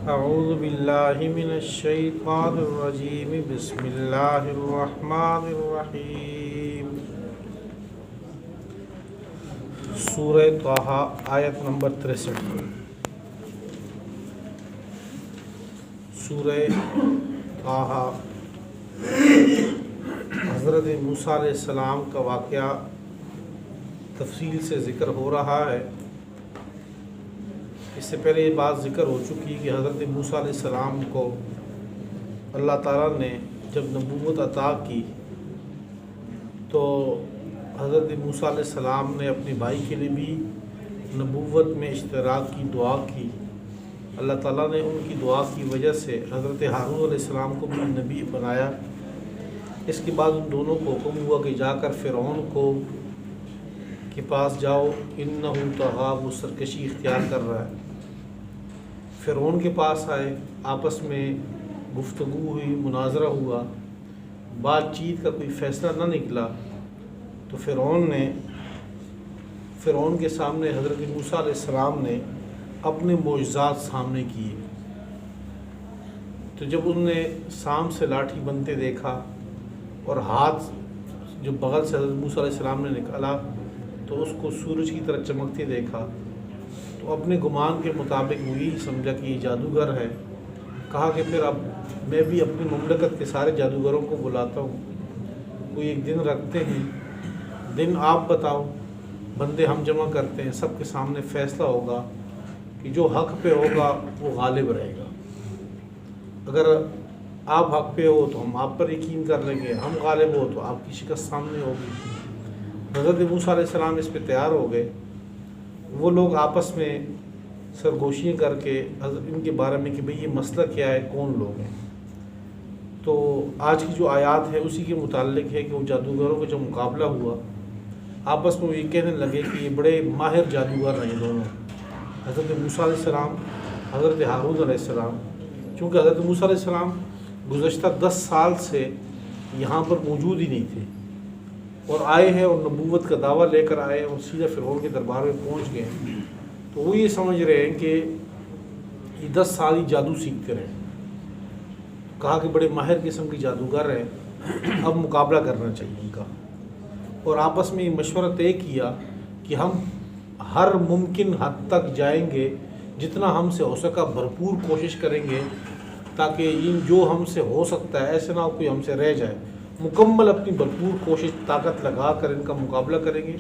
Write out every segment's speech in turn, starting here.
اعوذ باللہ من الشیطان الرجیم بسم اللہ الرحمن الرحیم سورہ طٰہٰ آیت نمبر 63۔ سورہ طٰہٰ حضرت موسیٰ علیہ السلام کا واقعہ تفصیل سے ذکر ہو رہا ہے۔ اس سے پہلے یہ بات ذکر ہو چکی کہ حضرت موسیٰ علیہ السلام کو اللہ تعالیٰ نے جب نبوت عطا کی تو حضرت موسیٰ علیہ السلام نے اپنے بھائی کے لیے بھی نبوت میں اشتراک کی دعا کی۔ اللہ تعالیٰ نے ان کی دعا کی وجہ سے حضرت ہارون علیہ السلام کو بھی نبی بنایا۔ اس کے بعد ان دونوں کو حکم ہوا کہ جا کر فرعون کو کے پاس جاؤ، انہ طغیٰ، وہ سرکشی اختیار کر رہا ہے۔ فرعون کے پاس آئے، آپس میں گفتگو ہوئی، مناظرہ ہوا، بات چیت کا کوئی فیصلہ نہ نکلا تو فرعون کے سامنے حضرت موسیٰ علیہ السلام نے اپنے معجزات سامنے کیے۔ تو جب انہوں نے سام سے لاٹھی بنتے دیکھا اور ہاتھ جو بغل سے حضرت موسیٰ علیہ السلام نے نکالا تو اس کو سورج کی طرح چمکتے دیکھا تو اپنے گمان کے مطابق وہ یہی سمجھا کہ یہ جادوگر ہے۔ کہا کہ پھر اب میں بھی اپنی مملکت کے سارے جادوگروں کو بلاتا ہوں، کوئی ایک دن رکھتے ہیں، دن آپ بتاؤ، بندے ہم جمع کرتے ہیں، سب کے سامنے فیصلہ ہوگا کہ جو حق پہ ہوگا وہ غالب رہے گا۔ اگر آپ حق پہ ہو تو ہم آپ پر یقین کر لیں گے، ہم غالب ہو تو آپ کی شکست سامنے ہوگی۔ حضرت موسیٰ علیہ السلام اس پہ تیار ہو گئے۔ وہ لوگ آپس میں سرگوشیاں کر کے ان کے بارے میں کہ بھئی یہ مسئلہ کیا ہے، کون لوگ ہیں۔ تو آج کی جو آیات ہے اسی کے متعلق ہے کہ وہ جادوگروں کا جو مقابلہ ہوا، آپس میں وہ یہ کہنے لگے کہ یہ بڑے ماہر جادوگر ہیں دونوں، حضرت موسیٰ علیہ السلام، حضرت ہارون علیہ السلام۔ چونکہ حضرت موسیٰ علیہ السلام گزشتہ 10 سال سے یہاں پر موجود ہی نہیں تھے اور آئے ہیں اور نبوت کا دعویٰ لے کر آئے اور سیدھا فرعون کے دربار میں پہنچ گئے ہیں۔ تو وہ یہ سمجھ رہے ہیں کہ یہ 10 سال ہی جادو سیکھتے رہے۔ کہا کہ بڑے ماہر قسم کے جادوگر ہیں، اب مقابلہ کرنا چاہیے ان کا۔ اور آپس میں یہ مشورہ طے کیا کہ ہم ہر ممکن حد تک جائیں گے، جتنا ہم سے ہو سکا بھرپور کوشش کریں گے تاکہ ان جو ہم سے ہو سکتا ہے ایسے نہ ہو کوئی ہم سے رہ جائے، مکمل اپنی بھرپور کوشش طاقت لگا کر ان کا مقابلہ کریں گے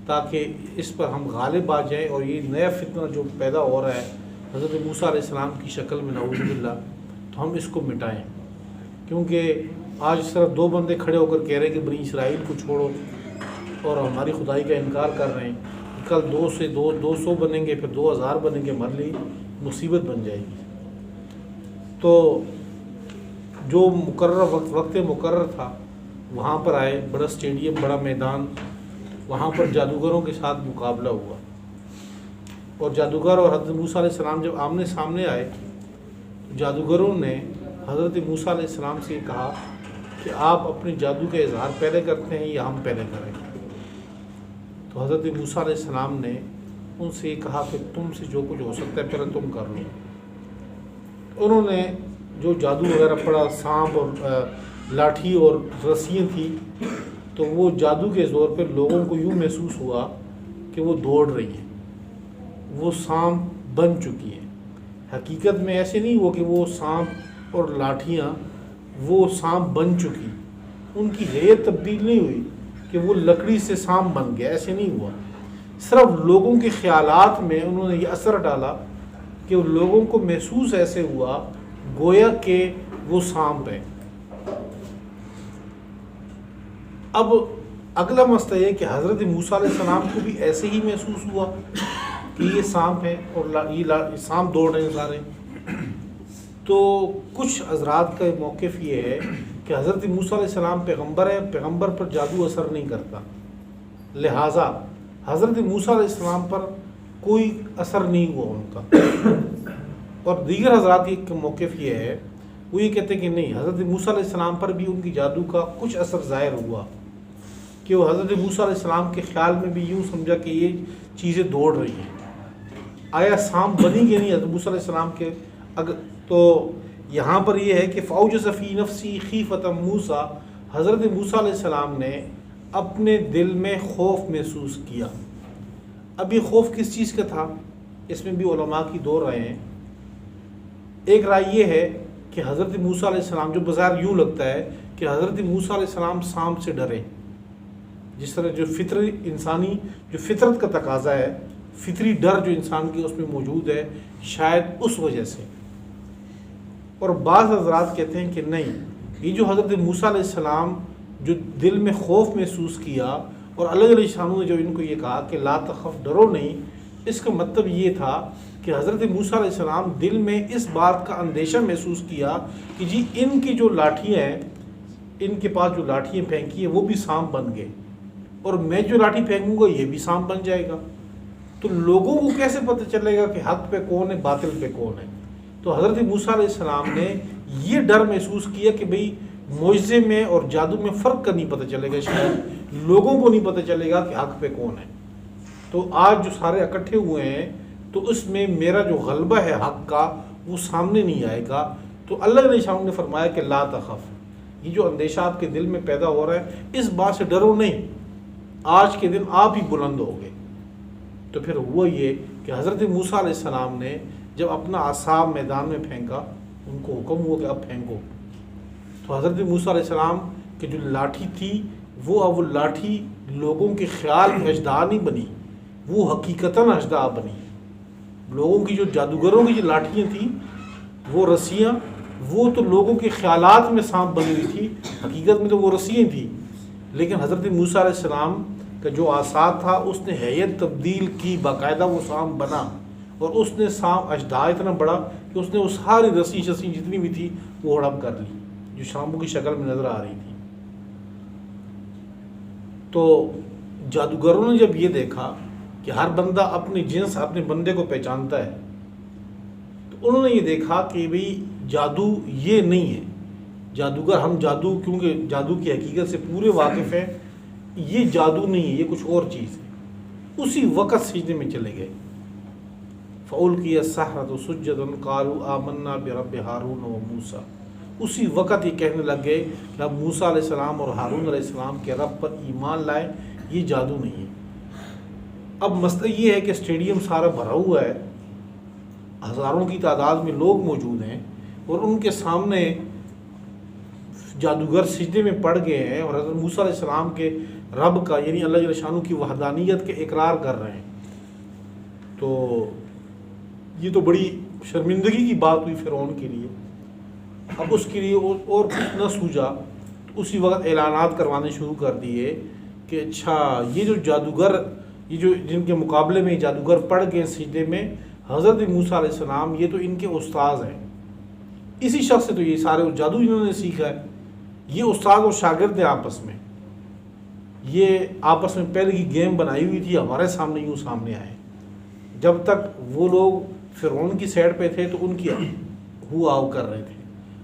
تاکہ اس پر ہم غالب آ جائیں اور یہ نیا فتنہ جو پیدا ہو رہا ہے حضرت موسیٰ علیہ السلام کی شکل میں نعوذ باللہ، تو ہم اس کو مٹائیں۔ کیونکہ آج اس طرح 2 بندے کھڑے ہو کر کہہ رہے ہیں کہ بنی اسرائیل کو چھوڑو اور ہماری خدائی کا انکار کر رہے ہیں، کل 2 سے 200 بنیں گے، پھر 2000 بنیں گے، ہمارے لیے مصیبت بن جائے گی۔ تو جو مقرر وقت مقرر تھا وہاں پر آئے، بڑا اسٹیڈیم، بڑا میدان، وہاں پر جادوگروں کے ساتھ مقابلہ ہوا۔ اور جادوگر اور حضرت موسیٰ علیہ السلام جب آمنے سامنے آئے تو جادوگروں نے حضرت موسیٰ علیہ السلام سے کہا کہ آپ اپنے جادو کا اظہار پہلے کرتے ہیں یا ہم پہلے کریں؟ تو حضرت موسیٰ علیہ السلام نے ان سے یہ کہا کہ تم سے جو کچھ ہو سکتا ہے پہلے تم کر لو۔ انہوں نے جو جادو وغیرہ پڑا، سانپ اور لاٹھی اور رسیاں تھیں، تو وہ جادو کے زور پہ لوگوں کو یوں محسوس ہوا کہ وہ دوڑ رہی ہیں، وہ سانپ بن چکی ہیں۔ حقیقت میں ایسے نہیں ہوا کہ وہ سانپ اور لاٹھیاں وہ سانپ بن چکی، ان کی ہیئت تبدیل نہیں ہوئی کہ وہ لکڑی سے سانپ بن گیا، ایسے نہیں ہوا۔ صرف لوگوں کے خیالات میں انہوں نے یہ اثر ڈالا کہ لوگوں کو محسوس ایسے ہوا گویا کہ وہ سانپ ہے۔ اب اگلا مسئلہ یہ کہ حضرت موسیٰ علیہ السلام کو بھی ایسے ہی محسوس ہوا کہ یہ سانپ ہے اور یہ سانپ دوڑ رہے ہیں سارے۔ تو کچھ حضرات کا موقف یہ ہے کہ حضرت موسیٰ علیہ السلام پیغمبر ہے، پیغمبر پر جادو اثر نہیں کرتا، لہٰذا حضرت موسیٰ علیہ السلام پر کوئی اثر نہیں ہوا ان کا۔ اور دیگر حضرات کا موقف یہ ہے، وہ یہ کہتے ہیں کہ نہیں، حضرت موسیٰ علیہ السلام پر بھی ان کی جادو کا کچھ اثر ظاہر ہوا کہ وہ حضرت موسیٰ علیہ السلام کے خیال میں بھی یوں سمجھا کہ یہ چیزیں دوڑ رہی ہیں۔ آیا سانپ بنی کہ نہیں حضرت موسیٰ علیہ السلام کے تو یہاں پر یہ ہے کہ فَأَوْجَسَ فِي نَفْسِهِ خِيفَةً موسیٰ، حضرت موسیٰ علیہ السلام نے اپنے دل میں خوف محسوس کیا. اب یہ خوف کس چیز کا تھا؟ اس میں بھی علماء کی دو رائے ہیں. ایک رائے یہ ہے کہ حضرت موسیٰ علیہ السلام، جو بظاہر یوں لگتا ہے کہ حضرت موسیٰ علیہ السلام سانپ سے ڈرے، جس طرح جو فطری انسانی جو فطرت کا تقاضا ہے، فطری ڈر جو انسان کے اس میں موجود ہے، شاید اس وجہ سے. اور بعض حضرات کہتے ہیں کہ نہیں، یہ جو حضرت موسیٰ علیہ السلام جو دل میں خوف محسوس کیا اور اللہ علیہ السلام نے جو ان کو یہ کہا کہ لا تخف، ڈرو نہیں، اس کا مطلب یہ تھا کہ حضرت موسیٰ علیہ السلام دل میں اس بات کا اندیشہ محسوس کیا کہ جی ان کی جو لاٹھیاں ہیں، ان کے پاس جو لاٹھیاں پھینکی ہیں وہ بھی سانپ بن گئے، اور میں جو لاٹھی پھینکوں گا یہ بھی سانپ بن جائے گا. تو لوگوں کو کیسے پتہ چلے گا کہ حق پہ کون ہے، باطل پہ کون ہے؟ تو حضرت موسیٰ علیہ السلام نے یہ ڈر محسوس کیا کہ بھئی معجزے میں اور جادو میں فرق کا نہیں پتہ چلے گا، شاید لوگوں کو نہیں پتہ چلے گا کہ حق پہ کون ہے. تو آج جو سارے اکٹھے ہوئے ہیں تو اس میں میرا جو غلبہ ہے حق کا وہ سامنے نہیں آئے گا. تو اللہ علیہ السلام نے فرمایا کہ لا تخف، یہ جو اندیشہ آپ کے دل میں پیدا ہو رہا ہے اس بات سے ڈرو نہیں، آج کے دن آپ ہی بلند ہو گئے. تو پھر ہوا یہ کہ حضرت موسیٰ علیہ السلام نے جب اپنا عصا میدان میں پھینکا، ان کو حکم ہوا کہ اب پھینکو. تو حضرت موسیٰ علیہ السلام کی جو لاٹھی تھی وہ اب وہ لاٹھی لوگوں کے خیال میں اژدہا نہیں بنی، وہ حقیقتاً اژدہا بنی. لوگوں کی جو جادوگروں کی جو لاٹھیاں تھیں، وہ رسیاں، وہ تو لوگوں کے خیالات میں سانپ بنی ہوئی تھی، حقیقت میں تو وہ رسیاں تھیں. لیکن حضرت موسیٰ علیہ السلام کا جو عصا تھا اس نے حیت تبدیل کی، باقاعدہ وہ سانپ بنا، اور اس نے سانپ اژدہا اتنا بڑا کہ اس نے وہ ساری رسی شسی جتنی بھی تھی وہ ہڑپ کر لی، جو سانپوں کی شکل میں نظر آ رہی تھی. تو جادوگروں نے جب یہ دیکھا کہ ہر بندہ اپنی جنس اپنے بندے کو پہچانتا ہے، تو انہوں نے یہ دیکھا کہ بھئی جادو یہ نہیں ہے. جادوگر، ہم جادو کیونکہ جادو کی حقیقت سے پورے واقف ہیں، یہ جادو نہیں ہے، یہ کچھ اور چیز ہے. اسی وقت سجدے میں چلے گئے. فَأُلْقِيَ السَّحَرَةُ سُجَّدًا قَالُوا آمَنَّا بِرَبِّ هَارُونَ وَمُوسَىٰ. اسی وقت یہ کہنے لگ گئے کہ اب موسیٰ علیہ السلام اور ہارون علیہ السلام کے رب پر ایمان لائے، یہ جادو نہیں ہے. اب مسئلہ یہ ہے کہ اسٹیڈیم سارا بھرا ہوا ہے، ہزاروں کی تعداد میں لوگ موجود ہیں، اور ان کے سامنے جادوگر سجدے میں پڑ گئے ہیں اور حضرت موسیٰ علیہ السلام کے رب کا یعنی اللہ جل شانہ کی وحدانیت کے اقرار کر رہے ہیں. تو یہ تو بڑی شرمندگی کی بات ہوئی فرعون کے لیے. اب اس کے لیے اور کچھ نہ سوجا تو اسی وقت اعلانات کروانے شروع کر دیے کہ اچھا یہ جو جادوگر، یہ جو جن کے مقابلے میں جادوگر پڑ گئے سجدے میں، حضرت موسیٰ علیہ السلام یہ تو ان کے استاذ ہیں. اسی شخص سے تو یہ سارے جادو انہوں نے سیکھا ہے. یہ استاد اور شاگرد ہیں آپس میں، یہ آپس میں پہلے کی گیم بنائی ہوئی تھی، ہمارے سامنے یوں سامنے آئے. جب تک وہ لوگ فرعون کی سائڈ پہ تھے تو ان کی ہو آو کر رہے تھے،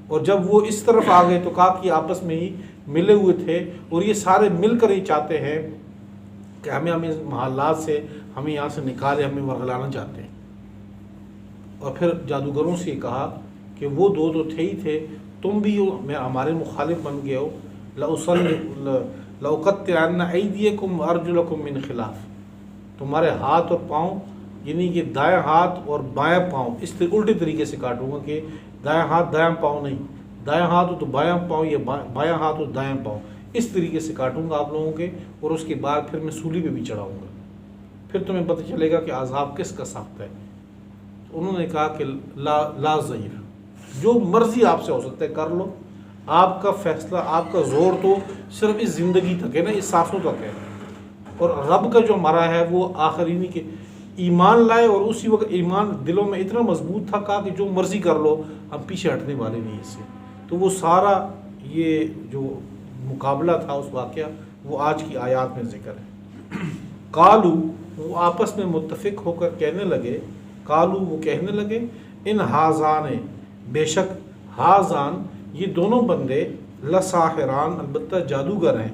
اور جب وہ اس طرف آ گئے تو کہا کہ آپس میں ہی ملے ہوئے تھے، اور یہ سارے مل کر ہی چاہتے ہیں کہ ہمیں محلات سے ہمیں یہاں سے نکالے، ہمیں ورگلانا چاہتے ہیں. اور پھر جادوگروں سے یہ کہا کہ وہ دو تو تھے ہی تھے، تم بھی ہمارے مخالف بن گئے ہو. لَأُقَطِّعَنَّ أَيْدِيَكُمْ وَأَرْجُلَكُمْ مِنْ خِلَافٍ، تمہارے ہاتھ اور پاؤں یعنی کہ دائیں ہاتھ اور بائیں پاؤں اس الٹے طریقے سے کاٹوں گا، کہ دائیں ہاتھ دائیں پاؤں نہیں، دائیں ہاتھ ہو تو بایاں پاؤں یا بایاں ہاتھ ہو دائیں پاؤں، اس طریقے سے کاٹوں گا آپ لوگوں کے، اور اس کے بعد پھر میں سولی پہ بھی چڑھاؤں گا، پھر تمہیں پتہ چلے گا کہ عذاب کس کا سخت ہے. انہوں نے کہا کہ لا ضعیف، جو مرضی آپ سے ہو سکتا ہے کر لو، آپ کا فیصلہ، آپ کا زور تو صرف اس زندگی تک ہے نا، اس سانسوں تک ہے، اور رب کا جو ہمارا ہے وہ آخرینی کے ایمان لائے. اور اسی وقت ایمان دلوں میں اتنا مضبوط تھا، کہا کہ جو مرضی کر لو، ہم پیچھے ہٹنے والے نہیں اس سے. تو وہ سارا یہ جو مقابلہ تھا اس واقعہ وہ آج کی آیات میں ذکر ہے. قالو، وہ آپس میں متفق ہو کر کہنے لگے، قالو وہ کہنے لگے، ان ہازان، بے شک ہازان یہ دونوں بندے، لساحران البتہ جادوگر ہیں،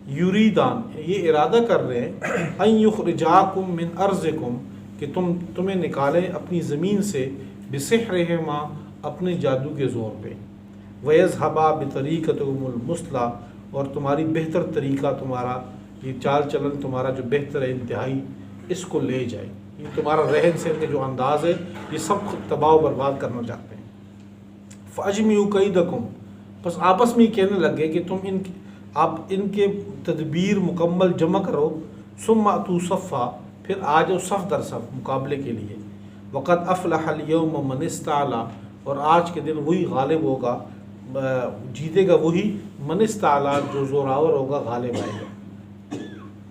یریدان یہ ارادہ کر رہے ہیں، ان یخرجاکم من ارضکم کہ کہ تمہیں نکالیں اپنی زمین سے بسحرہما اپنے جادو کے زور پہ، ویذھبا بطریقتکم المثلی اور تمہاری بہتر طریقہ، تمہارا یہ چال چلن تمہارا جو بہتر ہے انتہائی، اس کو لے جائے. یہ تمہارا رہن سہن کا جو انداز ہے یہ سب تباہ و برباد کرنا چاہتے ہیں. فاجمعوا کیدکم، بس آپس میں یہ کہنے لگے کہ آپ ان کے تدبیر مکمل جمع کرو. ثم اتوا صفا، پھر آ جاؤ صف در صف مقابلے کے لیے. وقد افلح اليوم من استعلا، اور آج کے دن وہی غالب ہوگا، جیتے گا وہی، من استعلا جو زوراور ہوگا غالب آئے گا.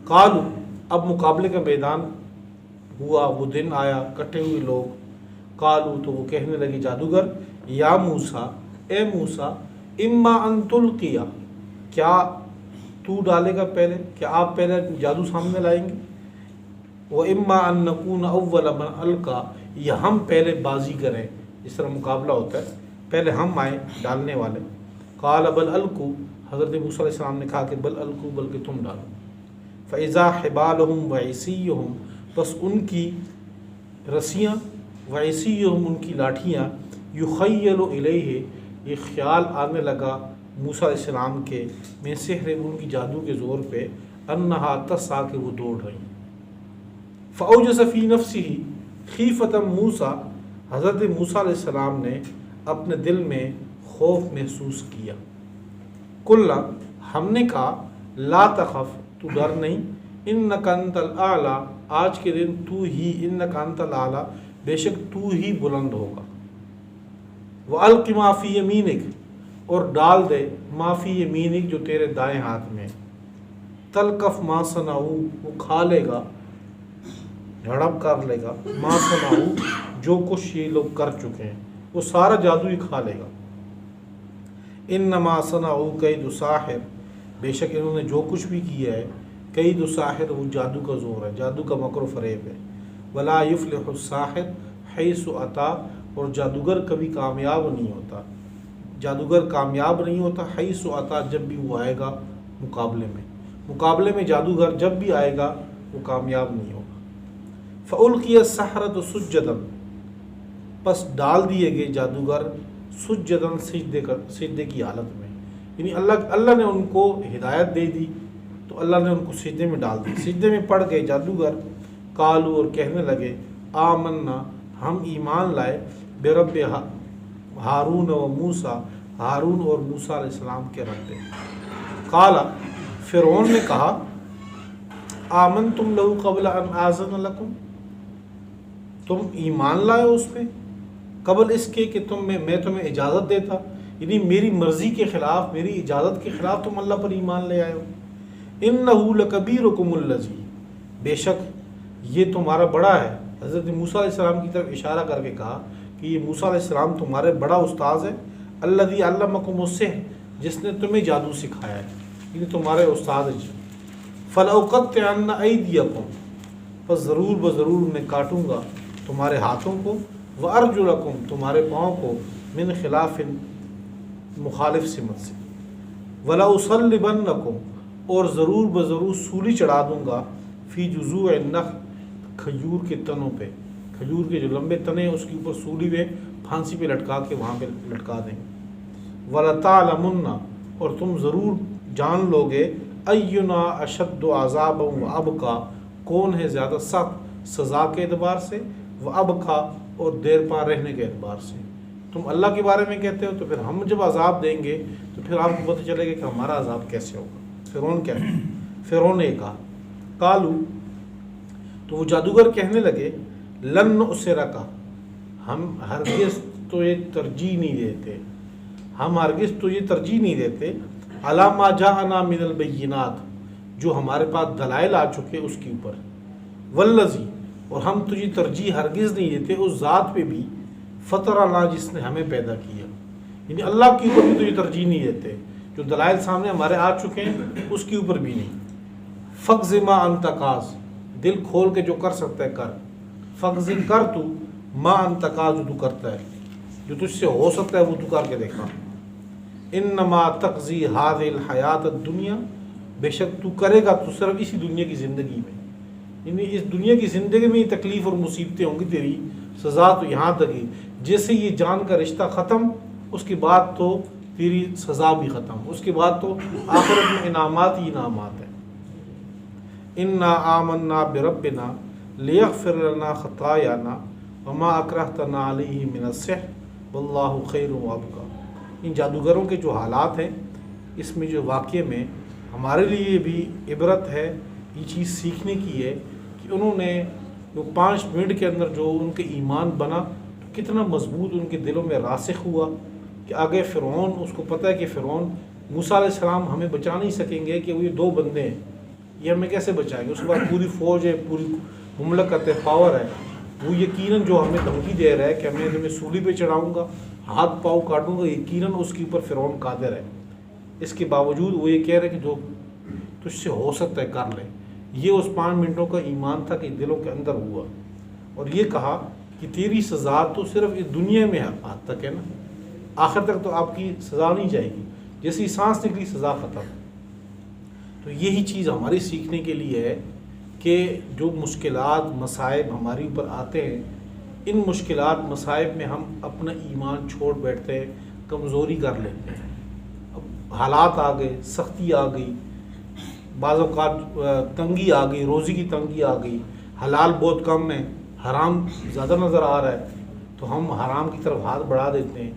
قالو، اب مقابلے کا میدان ہوا، وہ دن آیا، کٹے ہوئے لوگ. قالو، تو وہ کہنے لگے جادوگر، یا موسیٰ، اے موسیٰ، اما ان تلقی، کیا تو ڈالے گا پہلے، کیا آپ پہلے جادو سامنے لائیں گے؟ وہ اما ان نکون اول من القا، یا ہم پہلے بازی کریں، اس طرح مقابلہ ہوتا ہے، پہلے ہم آئیں ڈالنے والے. قال بل القوا، حضرت موسیٰ علیہ السلام نے کہا کہ بل القوا، بلکہ تم ڈالو. فاذا حبالهم وعصیهم، بس ان کی رسیاں، وعصیهم ان کی لاٹھیاں، یخیل الیہ، یہ خیال آنے لگا موسیٰ علیہ السلام کے، میں سحر ان کی جادو کے زور پہ، انہا تسعی، کہ وہ دوڑ رہی. فاوجس فی نفسہ خیفۃ موسیٰ، حضرت موسیٰ علیہ السلام نے اپنے دل میں خوف محسوس کیا. قلنا، ہم نے کہا، لا تخف، تو ڈر نہیں، انک انت الاعلی، آج کے دن تو ہی، انک انت الاعلی، بے شک تو ہی بلند ہوگا. وَأَلْقِ مَا فِي يَمِينِكَ، اور ڈال دے ما فی یمینک، جو تیرے دائیں ہاتھ میں. تلقف ما صنعوا، وہ کھا لے گا، ہڑپ کر لے گا، ما صنعوا، جو کچھ یہ لوگ کر چکے ہیں، وہ سارا جادو ہی کھا لے گا. انما صنعوا کید ساحر، بے شک انہوں نے جو کچھ بھی کیا ہے، کید ساحر، وہ جادو کا زور ہے، جادو کا مکر و فریب ہے. ولا یفلح الساحر حیث اتی، اور جادوگر کبھی کامیاب نہیں ہوتا، جادوگر کامیاب نہیں ہوتا، حیث اتی، جب بھی وہ آئے گا مقابلے میں جادوگر جب بھی آئے گا وہ کامیاب نہیں ہوگا. فَأُلْقِيَ السَّحَرَةُ سُجَّدًا، پس ڈال دیے گئے جادوگر سجدن، سجدے کی حالت میں، یعنی اللہ نے ان کو ہدایت دے دی تو اللہ نے ان کو سجدے میں ڈال دی، سجدے میں پڑ گئے جادوگر. قالوا، اور کہنے لگے، آمنا، ہم ایمان لائے، برب ہارون و موسیٰ، ہارون اور موسیٰ علیہ السلام کے رب پہ. قال، فرعون نے کہا، آمنتم لہ قبل ان آذن لکم، تم ایمان لائے اس پہ قبل اس کے کہ میں تمہیں اجازت دیتا، یعنی میری مرضی کے خلاف، میری اجازت کے خلاف تم اللہ پر ایمان لے آئے ہو. انہ لکبیرکم الذی، بے شک یہ تمہارا بڑا ہے. حضرت موسیٰ علیہ السلام کی طرف اشارہ کر کے کہا کہ یہ موسیٰ علیہ السلام تمہارے بڑا استاذ ہے. الذی علمکم السحر، جس نے تمہیں جادو سکھایا ہے، یعنی تمہارے استاد ہے. فلأقطعن ایدیکم، پس ضرور بضرور میں کاٹوں گا تمہارے ہاتھوں کو، وارجلکم، تمہارے پاؤں کو، من خلاف، مخالف سمت سے. ولأصلبنکم، اور ضرور بضرور سولی چڑھا دوں گا، فی جذوع النخل، کھجور کے تنوں پہ، کھجور کے جو لمبے تنے ہیں اس کے اوپر سولی میں پھانسی پہ لٹکا کے وہاں پہ لٹکا دیں گے. وَلَتَعْلَمُنَّ، اور تم ضرور جان لو گے، اینا اشد عذابا وابقا، کون ہے زیادہ سخت سزا کے اعتبار سے، وابقا، اور دیر پا رہنے کے اعتبار سے. تم اللہ کے بارے میں کہتے ہو تو پھر ہم جب عذاب دیں گے تو پھر آپ کو پتہ چلے گا کہ ہمارا عذاب کیسے ہوگا. فرعون نے کہا. قالو، تو وہ جادوگر کہنے لگے، لن نؤثرک، ہم ہرگز تو یہ ترجیح نہیں دیتے، ہم ہرگز تو یہ ترجیح نہیں دیتے، علی ما جاءنا من البینات، جو ہمارے پاس دلائل آ چکے اس کے اوپر. والذی، اور ہم تجھے ترجیح ہرگز نہیں دیتے اس ذات پہ بھی، فطرنا، جس نے ہمیں پیدا کیا، یعنی اللہ کے اوپر بھی تجھے ترجیح نہیں دیتے، جو دلائل سامنے ہمارے آ چکے ہیں اس کے اوپر بھی نہیں. فقض ما انت قاض، دل کھول کے جو کر سکتا ہے کر. فقض، کر تو، ما انت قاض، جو تو کرتا ہے، جو تجھ سے ہو سکتا ہے وہ تو کر کے دیکھا. انما تقضی هذه الحیات الدنیا، بے شک تو کرے گا تو صرف اسی دنیا کی زندگی میں. یعنی اس دنیا کی زندگی میں ہی تکلیف اور مصیبتیں ہوں گی، تیری سزا تو یہاں تک ہی، جیسے یہ جان کا رشتہ ختم اس کے بعد تو تیری سزا بھی ختم، اس کے بعد تو آخرت میں انعامات ہی انعامات ہیں۔ انا آمنا بربنا لیغفر لنا خطایانا وما اکرہتنا علیہ من السحر واللہ خیر وابقی۔ ان جادوگروں کے جو حالات ہیں، اس میں جو واقعے میں ہمارے لیے بھی عبرت ہے، یہ چیز سیکھنے کی ہے کہ انہوں نے جو 5 منٹ کے اندر جو ان کے ایمان بنا تو کتنا مضبوط ان کے دلوں میں راسخ ہوا کہ آگے فرعون، اس کو پتہ ہے کہ فرعون موسیٰ علیہ السلام ہمیں بچا نہیں سکیں گے، کہ وہ یہ 2 بندے ہیں، یہ ہمیں کیسے بچائیں گے، اس کے بعد پوری فوج ہے، پوری مملکت ہے، پاور ہے، وہ یقیناً جو ہمیں دھمکی دے رہا ہے کہ میں تمہیں سولی پہ چڑھاؤں گا، ہاتھ پاؤں کاٹوں گا، یقیناً اس کے اوپر فرعون قادر ہے۔ اس کے باوجود وہ یہ کہہ رہے کہ جو تجھ سے ہو سکتا ہے کر لے۔ یہ اس 5 منٹوں کا ایمان تھا کہ دلوں کے اندر ہوا، اور یہ کہا کہ تیری سزا تو صرف اس دنیا میں حد تک ہے نا، آخر تک تو آپ کی سزا نہیں جائے گی، جیسی سانس نکلی سزا ختم۔ تو یہی چیز ہماری سیکھنے کے لیے ہے کہ جو مشکلات مصائب ہمارے اوپر آتے ہیں، ان مشکلات مصائب میں ہم اپنا ایمان چھوڑ بیٹھتے ہیں، کمزوری کر لیتے ہیں۔ اب حالات آ گئے، سختی آ گئی، بعض اوقات تنگی آ گئی، روزی کی تنگی آ گئی، حلال بہت کم ہے، حرام زیادہ نظر آ رہا ہے، تو ہم حرام کی طرف ہاتھ بڑھا دیتے ہیں۔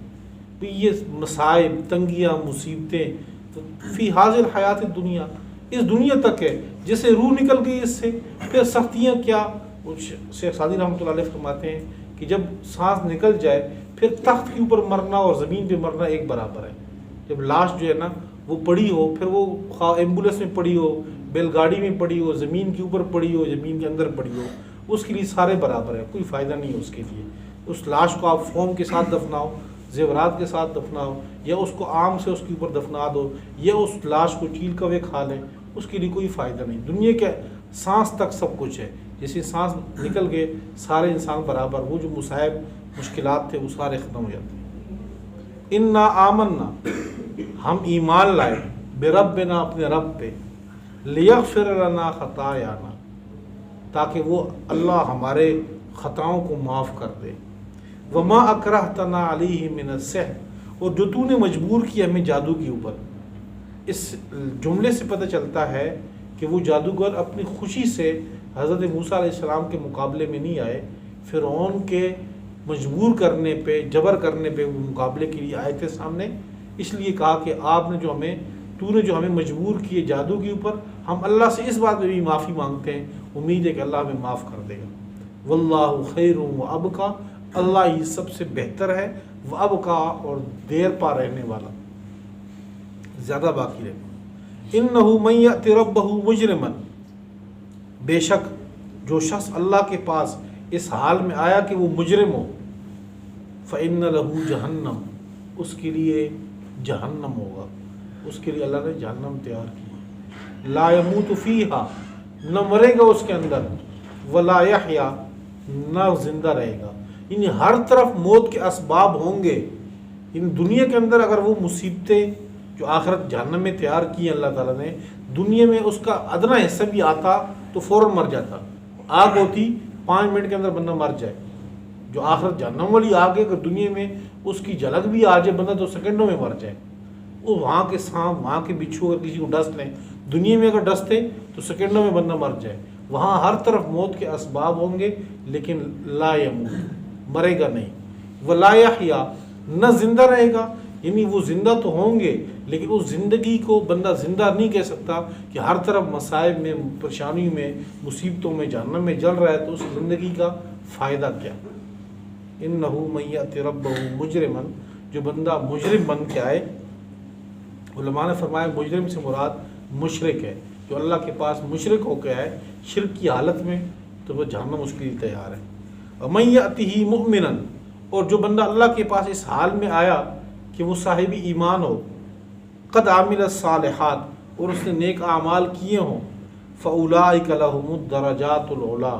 تو یہ مصائب، تنگیاں، مصیبتیں تو فی حاضر حیات دنیا، اس دنیا تک ہے، جیسے روح نکل گئی اس سے، پھر سختیاں کیا۔ شیخ سعدی رحمۃ اللہ علیہ فرماتے ہیں کہ جب سانس نکل جائے پھر تخت کے اوپر مرنا اور زمین پہ مرنا ایک برابر ہے۔ جب لاش جو ہے نا وہ پڑی ہو، پھر وہ خواہ ایمبولینس میں پڑی ہو، بیل گاڑی میں پڑی ہو، زمین کے اوپر پڑی ہو، زمین کے اندر پڑی ہو، اس کے لیے سارے برابر ہے، کوئی فائدہ نہیں ہے اس کے لیے۔ اس لاش کو آپ فوم کے ساتھ دفناؤ، زیورات کے ساتھ دفناؤ، یا اس کو عام سے اس کے اوپر دفنا دو، یا اس لاش کو چیل کوے کھا لیں، اس کے لیے کوئی فائدہ نہیں۔ دنیا کے سانس تک سب کچھ ہے، جیسے سانس نکل گئے سارے انسان برابر، وہ جو مصائب مشکلات تھے وہ سارے ختم ہو جاتے ہیں۔ انا آمنا، ہم ایمان لائے، بربنا، اپنے رب پہ، لیغفر لنا خطایانا، تاکہ وہ اللہ ہمارے خطاؤں کو معاف کر دے، وما اکرہتنا علیہ من السحر، اور جو تو نے مجبور کیا ہمیں جادو کے اوپر۔ اس جملے سے پتہ چلتا ہے کہ وہ جادوگر اپنی خوشی سے حضرت موسیٰ علیہ السلام کے مقابلے میں نہیں آئے، فرعون کے مجبور کرنے پہ، جبر کرنے پہ وہ مقابلے کے لیے آئے تھے سامنے۔ اس لیے کہا کہ آپ نے تو نے جو ہمیں مجبور کیے جادو کے اوپر، ہم اللہ سے اس بات میں بھی معافی مانگتے ہیں، امید ہے کہ اللہ ہمیں معاف کر دے گا۔ واللہ خیر وابقی، اللہ ہی سب سے بہتر ہے، وابقی، اور دیر پا رہنے والا، زیادہ باقی رہے۔ انہ من یأت ربہ مجرما، بے شک جو شخص اللہ کے پاس اس حال میں آیا کہ وہ مجرم ہو، فإن لہ جہنم، اس کے لیے جہنم ہوگا، اس کے لیے اللہ نے جہنم تیار کی ہے۔ لا یموت فیہا، نہ مرے گا اس کے اندر، ولا یحیا، نہ زندہ رہے گا۔ یعنی ہر طرف موت کے اسباب ہوں گے۔ ان دنیا کے اندر اگر وہ مصیبتیں جو آخرت جہنم میں تیار کی ہیں اللہ تعالیٰ نے، دنیا میں اس کا ادنا حصہ بھی آتا تو فوراً مر جاتا۔ آگ ہوتی 5 منٹ کے اندر بندہ مر جائے، جو آخرت جہنم والی آگ ہے، اگر دنیا میں اس کی جھلک بھی آ جائے بندہ تو سیکنڈوں میں مر جائے۔ وہ وہاں کے سانپ، وہاں کے بچھو اگر کسی کو ڈس لیں، دنیا میں اگر ڈستے تو سیکنڈوں میں بندہ مر جائے۔ وہاں ہر طرف موت کے اسباب ہوں گے، لیکن لا یموت، مرے گا نہیں، ولا یحیا، نہ زندہ رہے گا۔ یعنی وہ زندہ تو ہوں گے، لیکن اس زندگی کو بندہ زندہ نہیں کہہ سکتا کہ ہر طرف مصائب میں، پریشانیوں میں، مصیبتوں میں، جہنم میں جل رہا ہے، تو اس زندگی کا فائدہ کیا؟ انہ من یأت ربہ مجرما، جو بندہ مجرم بن کے آئے، علماء نے فرمایا مجرم سے مراد مشرک ہے، جو اللہ کے پاس مشرک ہو کے آئے شرک کی حالت میں، تو وہ جہنم اس کے لیے تیار ہے۔ ومن یأتہ مؤمنا، اور جو بندہ اللہ کے پاس اس حال میں آیا کہ وہ صاحب ایمان ہو، قد عمل الصالحات، اور اس نے نیک اعمال کیے ہوں، فاولئک لهم الدرجات العلی،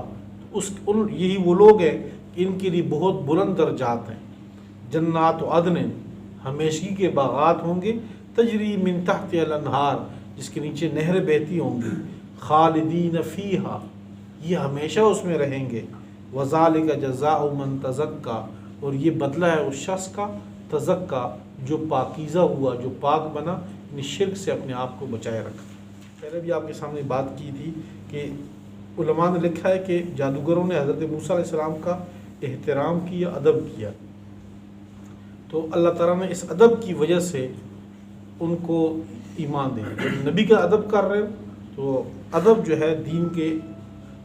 یہی وہ لوگ ہیں کہ ان کے لیے بہت بلند درجات ہیں۔ جنات عدن، ہمیشگی کے باغات ہوں گے، تجری من تحت الانہار، جس کے نیچے نہریں بہتی ہوں گی، خالدین فیہا، یہ ہمیشہ اس میں رہیں گے. وَذَلِكَ جَزَاءُ مَن تَزَكَّى، اور یہ بدلہ ہے اس شخص کا تزکا جو پاکیزہ ہوا، جو پاک بنا، یعنی شرک سے اپنے آپ کو بچائے رکھا. پہلے بھی آپ کے سامنے بات کی تھی کہ علماء نے لکھا ہے کہ جادوگروں نے حضرت موسیٰ علیہ السلام کا احترام کیا، ادب کیا، تو اللہ تعالیٰ نے اس ادب کی وجہ سے ان کو ایمان دیا. جب نبی کا ادب کر رہے ہو تو ادب جو ہے دین کے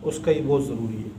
اس کا ہی بہت ضروری ہے.